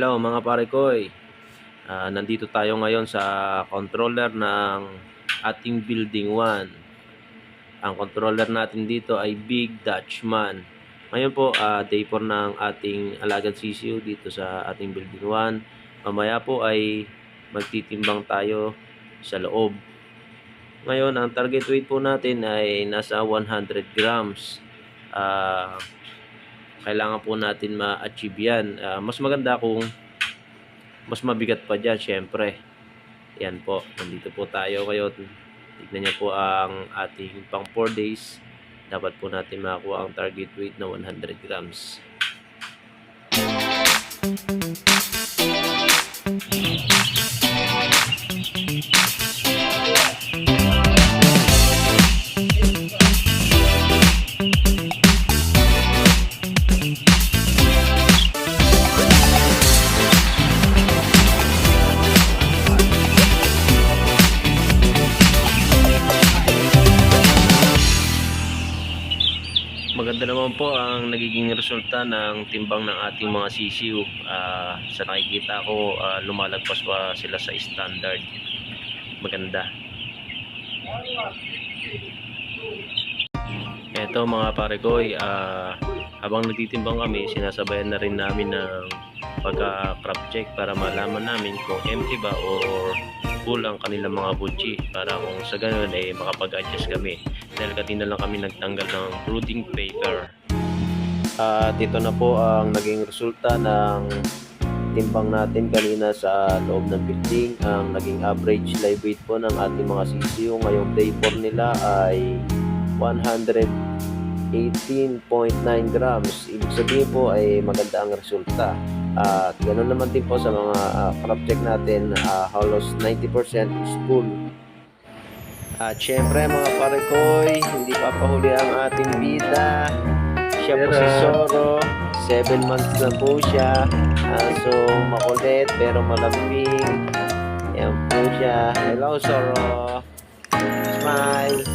Hello mga pare koy. Nandito tayo ngayon sa controller ng ating building 1. Ang controller natin dito ay Big Dutchman. Ngayon po day 4 ng ating alagang CCU dito sa ating building 1. Mamaya po ay magtitimbang tayo sa loob. Ngayon ang target weight po natin ay nasa 100 grams. Kailangan po natin ma-achieve yan. Mas maganda kung mas mabigat pa dyan, syempre. Yan po, nandito po tayo ngayon. Tignan niyo po ang ating pang 4 days. Dapat po natin makakuha ang target weight na 100 grams. Maganda naman po ang nagiging resulta ng timbang ng ating mga CCU. Sa nakikita ko, lumalagpas pa sila sa standard. Maganda. Eto mga pare koy, habang nagtitimbang kami, sinasabayan na rin namin ng pagka-crop check para malaman namin kung empty ba or full ang kanilang mga butchi, para kung sa ganun ay makapag-adjust kami dahil kanina lang kami nagtanggal ng brooding paper. At ito na po ang naging resulta ng timbang natin kanina sa loob ng building. Ang naging average live weight po ng ating mga CCU ngayong day 4 nila ay 118.9 grams. Ibig sabihin po ay maganda ang resulta. At ganoon naman din po sa mga crop check natin, halos 90% is full. At syempre mga pare koy, hindi papahuli ang ating bida. Siya po si Zoro, 7 months na po siya. So makulit pero malambing. Yan po siya. Hello Zoro, smile.